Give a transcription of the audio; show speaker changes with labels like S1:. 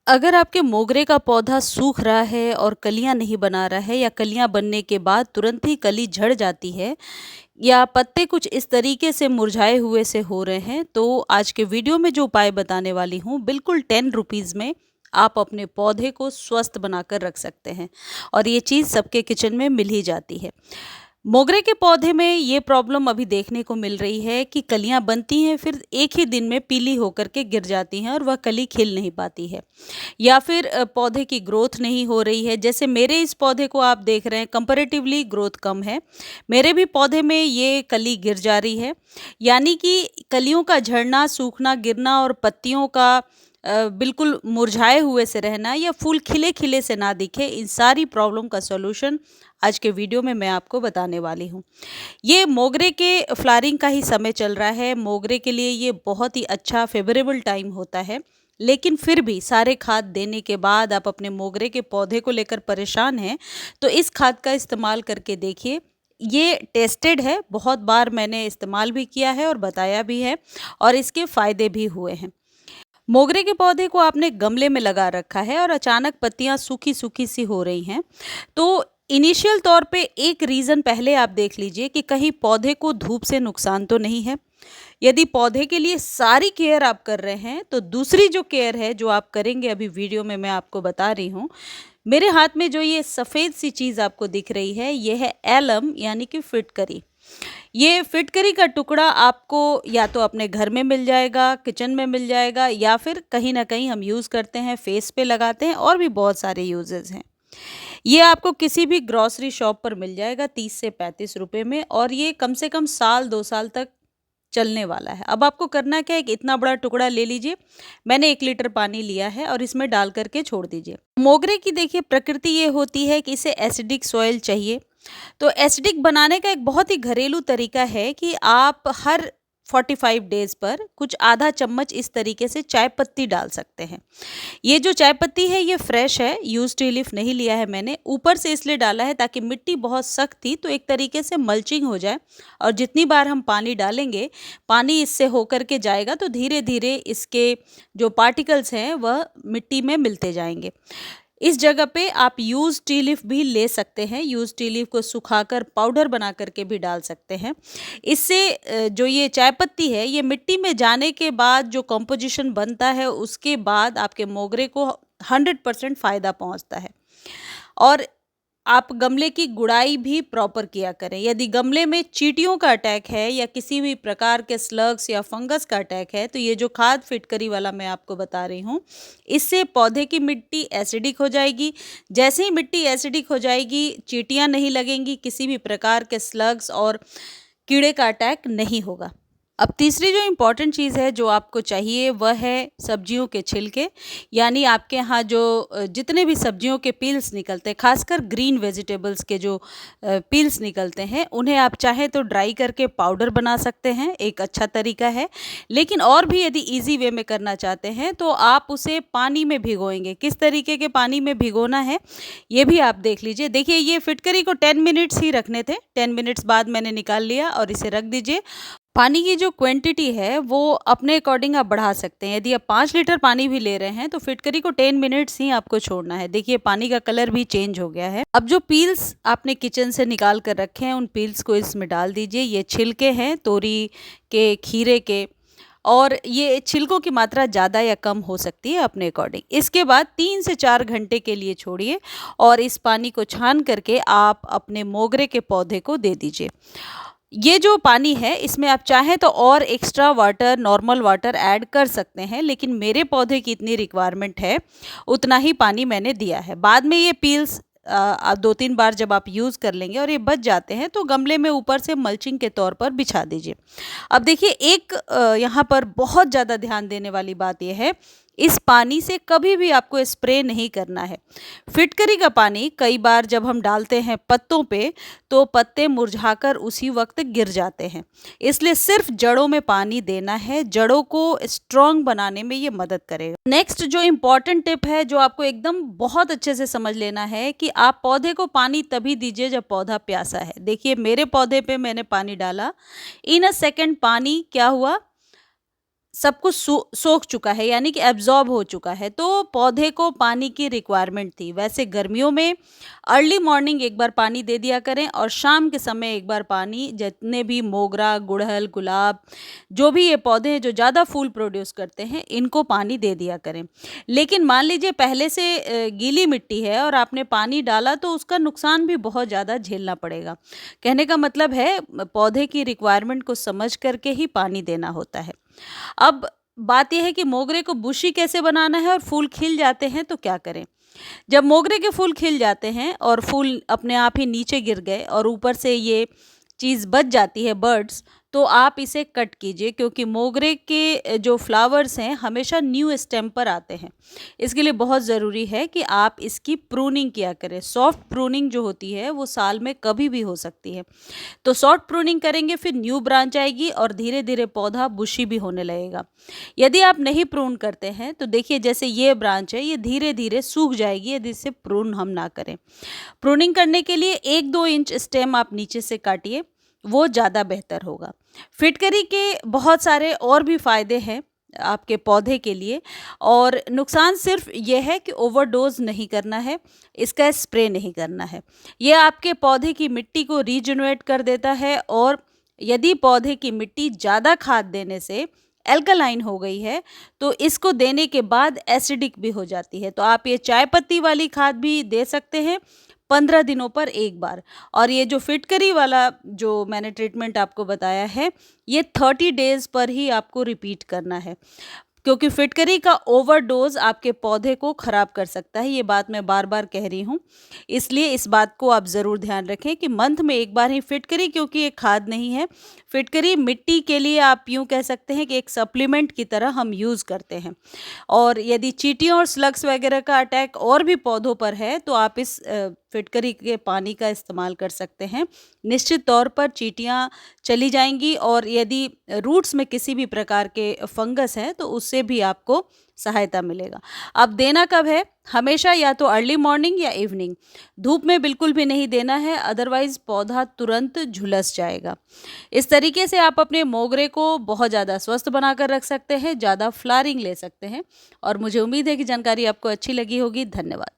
S1: अगर आपके मोगरे का पौधा सूख रहा है और कलियां नहीं बना रहा है या कलियां बनने के बाद तुरंत ही कली झड़ जाती है या पत्ते कुछ इस तरीके से मुरझाए हुए से हो रहे हैं, तो आज के वीडियो में जो उपाय बताने वाली हूँ बिल्कुल 10 रुपीज़ में आप अपने पौधे को स्वस्थ बनाकर रख सकते हैं। और ये चीज़ सबके किचन में मिल ही जाती है। मोगरे के पौधे में ये प्रॉब्लम अभी देखने को मिल रही है कि कलियां बनती हैं, फिर एक ही दिन में पीली होकर के गिर जाती हैं और वह कली खिल नहीं पाती है, या फिर पौधे की ग्रोथ नहीं हो रही है। जैसे मेरे इस पौधे को आप देख रहे हैं, कंपैरेटिवली ग्रोथ कम है। मेरे भी पौधे में ये कली गिर जा रही है, यानी कि कलियों का झड़ना, सूखना, गिरना और पत्तियों का बिल्कुल मुरझाए हुए से रहना या फूल खिले खिले से ना दिखे, इन सारी प्रॉब्लम का सॉल्यूशन आज के वीडियो में मैं आपको बताने वाली हूँ। ये मोगरे के फ्लावरिंग का ही समय चल रहा है। मोगरे के लिए ये बहुत ही अच्छा फेवरेबल टाइम होता है, लेकिन फिर भी सारे खाद देने के बाद आप अपने मोगरे के पौधे को लेकर परेशान हैं, तो इस खाद का इस्तेमाल करके देखिए। ये टेस्टेड है, बहुत बार मैंने इस्तेमाल भी किया है और बताया भी है, और इसके फ़ायदे भी हुए हैं। मोगरे के पौधे को आपने गमले में लगा रखा है और अचानक पत्तियां सूखी सूखी सी हो रही हैं, तो इनिशियल तौर पे एक रीज़न पहले आप देख लीजिए कि कहीं पौधे को धूप से नुकसान तो नहीं है। यदि पौधे के लिए सारी केयर आप कर रहे हैं, तो दूसरी जो केयर है जो आप करेंगे, अभी वीडियो में मैं आपको बता रही हूँ। मेरे हाथ में जो ये सफ़ेद सी चीज़ आपको दिख रही है, ये है एलम, यानी कि फिटकरी। ये फिटकरी का टुकड़ा आपको या तो अपने घर में मिल जाएगा, किचन में मिल जाएगा, या फिर कहीं ना कहीं हम यूज़ करते हैं, फेस पे लगाते हैं, और भी बहुत सारे यूजेस हैं। ये आपको किसी भी ग्रॉसरी शॉप पर मिल जाएगा 30 से 35 रुपए में, और ये कम से कम साल 2 साल तक चलने वाला है। अब आपको करना क्या है, एक इतना बड़ा टुकड़ा ले लीजिए। मैंने 1 लीटर पानी लिया है और इसमें डाल करके छोड़ दीजिए। मोगरे की देखिए प्रकृति ये होती है कि इसे एसिडिक सॉइल चाहिए। तो एसिडिक बनाने का एक बहुत ही घरेलू तरीका है कि आप हर 45 डेज पर कुछ आधा चम्मच इस तरीके से चाय पत्ती डाल सकते हैं। ये जो चाय पत्ती है ये फ्रेश है, यूज टी लीफ नहीं लिया है मैंने। ऊपर से इसलिए डाला है ताकि मिट्टी बहुत सख्त थी तो एक तरीके से मल्चिंग हो जाए, और जितनी बार हम पानी डालेंगे, पानी इससे होकर के जाएगा, तो धीरे धीरे इसके जो पार्टिकल्स हैं वह मिट्टी में मिलते जाएंगे। इस जगह पे आप यूज़ टी लीफ भी ले सकते हैं। यूज़ टी लीफ को सुखाकर पाउडर बना करके भी डाल सकते हैं। इससे जो ये चाय पत्ती है, ये मिट्टी में जाने के बाद जो कंपोजिशन बनता है, उसके बाद आपके मोगरे को 100% फ़ायदा पहुंचता है। और आप गमले की गुड़ाई भी प्रॉपर किया करें। यदि गमले में चींटियों का अटैक है या किसी भी प्रकार के स्लग्स या फंगस का अटैक है, तो ये जो खाद फिटकरी वाला मैं आपको बता रही हूँ, इससे पौधे की मिट्टी एसिडिक हो जाएगी। जैसे ही मिट्टी एसिडिक हो जाएगी, चींटियाँ नहीं लगेंगी, किसी भी प्रकार के स्लग्स और कीड़े का अटैक नहीं होगा। अब तीसरी जो इम्पॉर्टेंट चीज़ है जो आपको चाहिए, वह है सब्जियों के छिलके। यानी आपके यहाँ जो जितने भी सब्जियों के पील्स निकलते हैं, खासकर ग्रीन वेजिटेबल्स के जो पील्स निकलते हैं, उन्हें आप चाहें तो ड्राई करके पाउडर बना सकते हैं, एक अच्छा तरीका है। लेकिन और भी यदि इजी वे में करना चाहते हैं तो आप उसे पानी में भिगोएंगे। किस तरीके के पानी में भिगोना है ये भी आप देख लीजिए। देखिए, ये फिटकरी को 10 मिनट्स ही रखने थे, 10 मिनट्स बाद मैंने निकाल लिया और इसे रख दीजिए। पानी की जो क्वांटिटी है वो अपने अकॉर्डिंग आप बढ़ा सकते हैं। यदि आप 5 लीटर पानी भी ले रहे हैं तो फिटकरी को 10 मिनट्स ही आपको छोड़ना है। देखिए, पानी का कलर भी चेंज हो गया है। अब जो पील्स आपने किचन से निकाल कर रखे हैं, उन पील्स को इसमें डाल दीजिए। ये छिलके हैं तोरी के, खीरे के, और ये छिलकों की मात्रा ज़्यादा या कम हो सकती है अपने अकॉर्डिंग। इसके बाद 3 से 4 घंटे के लिए छोड़िए और इस पानी को छान करके आप अपने मोगरे के पौधे को दे दीजिए। ये जो पानी है, इसमें आप चाहें तो और extra water, normal water add कर सकते हैं, लेकिन मेरे पौधे की इतनी रिक्वायरमेंट है, उतना ही पानी मैंने दिया है। बाद में ये पील्स 2-3 बार जब आप यूज़ कर लेंगे और ये बच जाते हैं, तो गमले में ऊपर से मल्चिंग के तौर पर बिछा दीजिए। अब देखिए, एक यहाँ पर बहुत ज़्यादा ध्यान देने वाली बात यह है, इस पानी से कभी भी आपको स्प्रे नहीं करना है। फिटकरी का पानी कई बार जब हम डालते हैं पत्तों पे, तो पत्ते मुरझाकर उसी वक्त गिर जाते हैं। इसलिए सिर्फ जड़ों में पानी देना है, जड़ों को स्ट्रॉन्ग बनाने में ये मदद करेगा। नेक्स्ट जो इम्पॉर्टेंट टिप है, जो आपको एकदम बहुत अच्छे से समझ लेना है, कि आप पौधे को पानी तभी दीजिए जब पौधा प्यासा है। देखिए, मेरे पौधे पे मैंने पानी डाला, इन अ सेकेंड पानी क्या हुआ, सब कुछ सोख चुका है, यानी कि एब्जॉर्ब हो चुका है, तो पौधे को पानी की रिक्वायरमेंट थी। वैसे गर्मियों में अर्ली मॉर्निंग एक बार पानी दे दिया करें और शाम के समय एक बार पानी, जितने भी मोगरा, गुड़हल, गुलाब, जो भी ये पौधे हैं जो ज़्यादा फूल प्रोड्यूस करते हैं, इनको पानी दे दिया करें। लेकिन मान लीजिए पहले से गीली मिट्टी है और आपने पानी डाला, तो उसका नुकसान भी बहुत ज़्यादा झेलना पड़ेगा। कहने का मतलब है पौधे की रिक्वायरमेंट को समझ करके ही पानी देना होता है। अब बात यह है कि मोगरे को बुशी कैसे बनाना है और फूल खिल जाते हैं तो क्या करें? जब मोगरे के फूल खिल जाते हैं और फूल अपने आप ही नीचे गिर गए और ऊपर से ये चीज़ बच जाती है, बर्ड्स, तो आप इसे कट कीजिए, क्योंकि मोगरे के जो फ्लावर्स हैं हमेशा न्यू स्टेम पर आते हैं। इसके लिए बहुत ज़रूरी है कि आप इसकी प्रूनिंग किया करें। सॉफ्ट प्रूनिंग जो होती है वो साल में कभी भी हो सकती है। तो सॉफ्ट प्रूनिंग करेंगे, फिर न्यू ब्रांच आएगी और धीरे धीरे पौधा बुशी भी होने लगेगा। यदि आप नहीं प्रून करते हैं तो देखिए, जैसे ये ब्रांच है, ये धीरे धीरे सूख जाएगी यदि इसे प्रून हम ना करें। प्रूनिंग करने के लिए 1-2 इंच स्टेम आप नीचे से काटिए, वो ज़्यादा बेहतर होगा। फिटकरी के बहुत सारे और भी फ़ायदे हैं आपके पौधे के लिए, और नुकसान सिर्फ ये है कि ओवरडोज नहीं करना है, इसका स्प्रे नहीं करना है। ये आपके पौधे की मिट्टी को रीजनरेट कर देता है, और यदि पौधे की मिट्टी ज़्यादा खाद देने से एल्कलाइन हो गई है, तो इसको देने के बाद एसिडिक भी हो जाती है। तो आप ये चाय पत्ती वाली खाद भी दे सकते हैं 15 दिनों पर एक बार। और ये जो फिटकरी वाला जो मैंने ट्रीटमेंट आपको बताया है, ये 30 डेज़ पर ही आपको रिपीट करना है, क्योंकि फिटकरी का ओवरडोज आपके पौधे को ख़राब कर सकता है। ये बात मैं बार बार कह रही हूँ, इसलिए इस बात को आप ज़रूर ध्यान रखें कि मंथ में एक बार ही फिटकरी, क्योंकि ये खाद नहीं है, फिटकरी मिट्टी के लिए आप यूँ कह सकते हैं कि एक सप्लीमेंट की तरह हम यूज़ करते हैं। और यदि चींटियों और स्लग्स वगैरह का अटैक और भी पौधों पर है, तो आप इस फिटकरी के पानी का इस्तेमाल कर सकते हैं। निश्चित तौर पर चींटियाँ चली जाएंगी, और यदि रूट्स में किसी भी प्रकार के फंगस हैं तो उससे भी आपको सहायता मिलेगा। अब देना कब है? हमेशा या तो अर्ली मॉर्निंग या इवनिंग। धूप में बिल्कुल भी नहीं देना है, अदरवाइज़ पौधा तुरंत झुलस जाएगा। इस तरीके से आप अपने मोगरे को बहुत ज़्यादा स्वस्थ बनाकर रख सकते हैं, ज़्यादा फ्लावरिंग ले सकते हैं। और मुझे उम्मीद है कि जानकारी आपको अच्छी लगी होगी। धन्यवाद।